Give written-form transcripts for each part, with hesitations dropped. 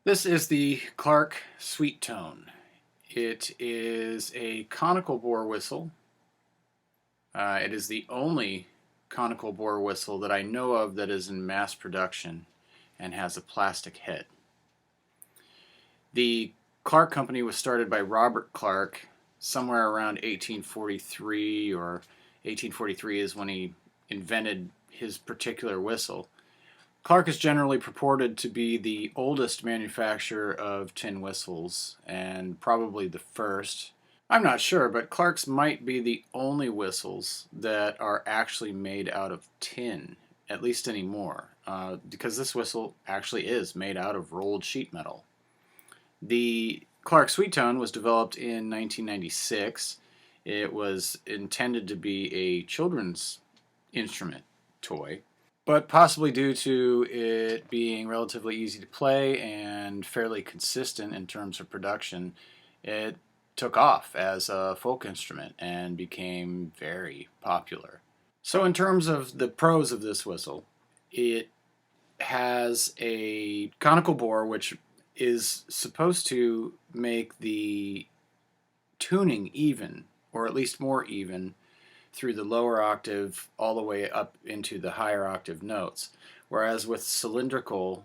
This is the Clarke Sweetone. It is a conical bore whistle. It is the only conical bore whistle that I know of that is in mass production and has a plastic head. The Clarke Company was started by Robert Clarke somewhere around 1843, or 1843 is when he invented his particular whistle. Clarke is generally purported to be the oldest manufacturer of tin whistles, and probably the first. I'm not sure, but Clarke's might be the only whistles that are actually made out of tin, at least anymore, because this whistle actually is made out of rolled sheet metal. The Clarke Sweetone was developed in 1996. It was intended to be a children's instrument toy, but possibly due to it being relatively easy to play and fairly consistent in terms of production, it took off as a folk instrument and became very popular. So in terms of the pros of this whistle, it has a conical bore which is supposed to make the tuning even, or at least more even, through the lower octave all the way up into the higher octave notes. Whereas with cylindrical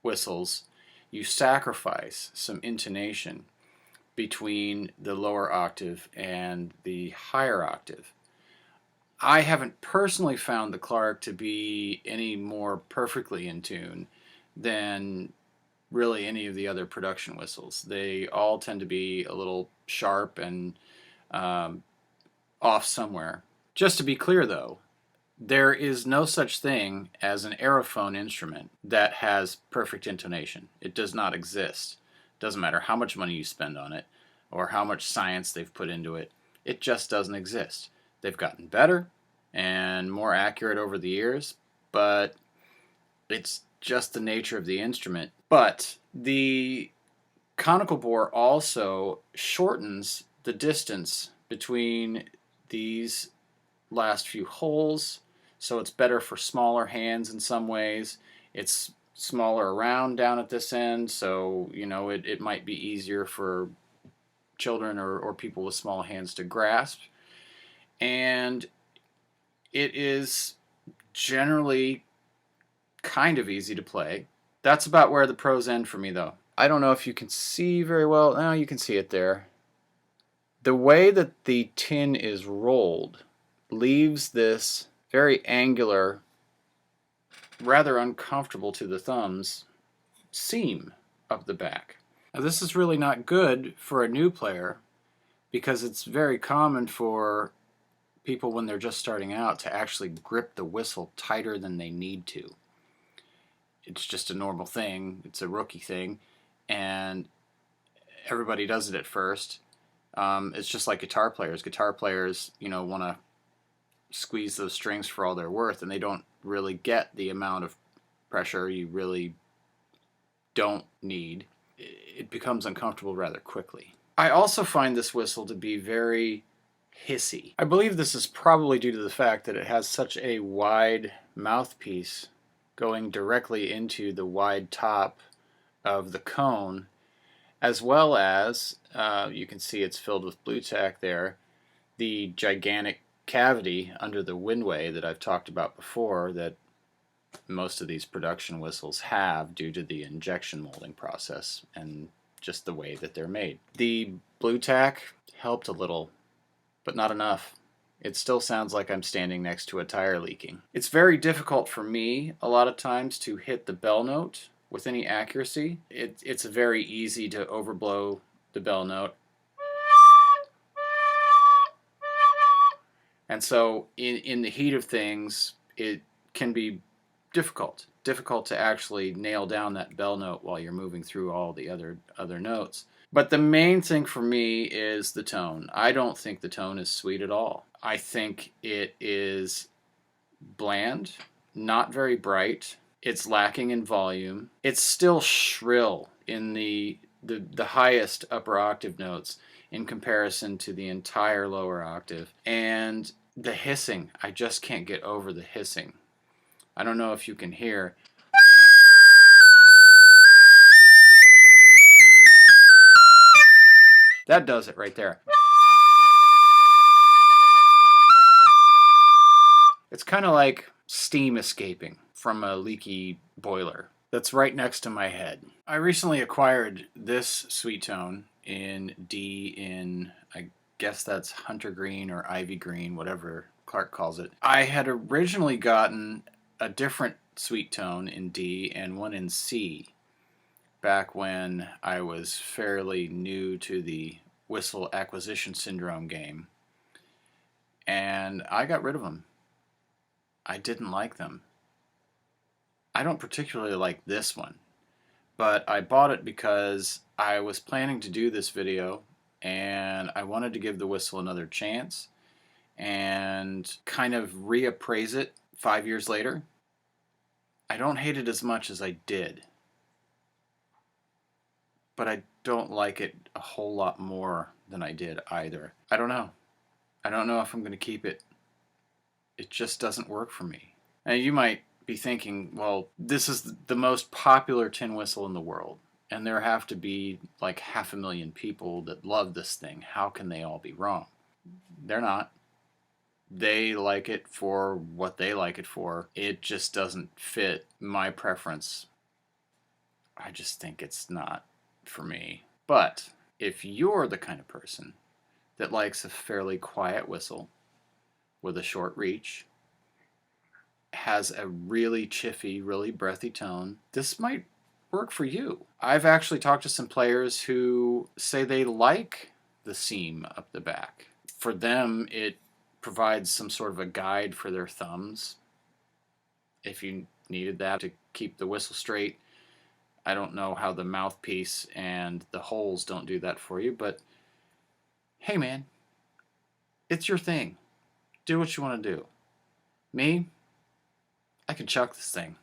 whistles, you sacrifice some intonation between the lower octave and the higher octave. I haven't personally found the Clarke to be any more perfectly in tune than really any of the other production whistles. They all tend to be a little sharp and off somewhere. Just to be clear though, there is no such thing as an aerophone instrument that has perfect intonation. It does not exist. Doesn't matter how much money you spend on it or how much science they've put into it. It just doesn't exist. They've gotten better and more accurate over the years, but it's just the nature of the instrument. But the conical bore also shortens the distance between these last few holes, so it's better for smaller hands in some ways. It's smaller around down at this end, so it might be easier for children or people with small hands to grasp. And it is generally kind of easy to play. That's about where the pros end for me, though. I don't know if you can see very well. No, you can see it there. The way that the tin is rolled leaves this very angular, rather uncomfortable to the thumbs, seam up the back. Now, this is really not good for a new player because it's very common for people when they're just starting out to actually grip the whistle tighter than they need to. It's just a normal thing. It's a rookie thing, and everybody does it at first. It's just like guitar players. Guitar players, want to squeeze those strings for all they're worth, and they don't really get the amount of pressure you really don't need. It becomes uncomfortable rather quickly. I also find this whistle to be very hissy. I believe this is probably due to the fact that it has such a wide mouthpiece going directly into the wide top of the cone, as well as, you can see it's filled with blue tack there, the gigantic cavity under the windway that I've talked about before that most of these production whistles have due to the injection molding process and just the way that they're made. The blue tack helped a little, but not enough. It still sounds like I'm standing next to a tire leaking. It's very difficult for me a lot of times to hit the bell note with any accuracy. It's very easy to overblow the bell note. And so in the heat of things, it can be difficult to actually nail down that bell note while you're moving through all the other notes. But the main thing for me is the tone. I don't think the tone is sweet at all. I think it is bland, not very bright. It's lacking in volume. It's still shrill in the highest upper octave notes in comparison to the entire lower octave. And the hissing, I just can't get over the hissing. I don't know if you can hear. That does it right there. It's kind of like steam escaping from a leaky boiler that's right next to my head. I recently acquired this Sweetone in D in, I guess that's hunter green or ivy green, whatever Clarke calls it. I had originally gotten a different Sweetone in D and one in C back when I was fairly new to the whistle acquisition syndrome game, and I got rid of them. I didn't like them. I don't particularly like this one, but I bought it because I was planning to do this video and I wanted to give the whistle another chance and kind of reappraise it 5 years later. I don't hate it as much as I did, but I don't like it a whole lot more than I did either. I don't know. I don't know if I'm going to keep it. It just doesn't work for me. Now you might be thinking, well, this is the most popular tin whistle in the world, and there have to be like 500,000 people that love this thing. How can they all be wrong? They're not. They like it for what they like it for. It just doesn't fit my preference. I just think it's not for me. But if you're the kind of person that likes a fairly quiet whistle with a short reach, has a really chiffy, really breathy tone, this might work for you. I've actually talked to some players who say they like the seam up the back. For them, it provides some sort of a guide for their thumbs if you needed that to keep the whistle straight. I don't know how the mouthpiece and the holes don't do that for you, but hey man, it's your thing. Do what you want to do. Me, I can chuck this thing.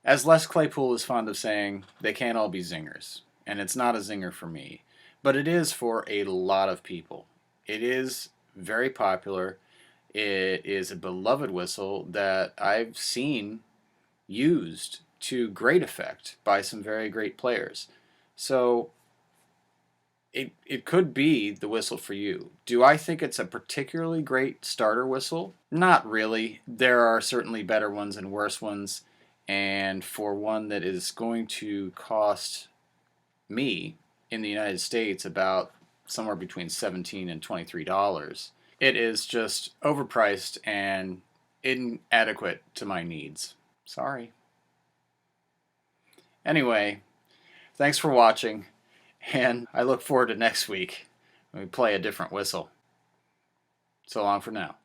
As Les Claypool is fond of saying, they can't all be zingers. And it's not a zinger for me. But it is for a lot of people. It is very popular. It is a beloved whistle that I've seen used to great effect by some very great players. So it could be the whistle for you. Do I think it's a particularly great starter whistle? Not really. There are certainly better ones and worse ones, and for one that is going to cost me in the United States about somewhere between $17 and $23, it is just overpriced and inadequate to my needs. Sorry. Anyway, thanks for watching. And I look forward to next week when we play a different whistle. So long for now.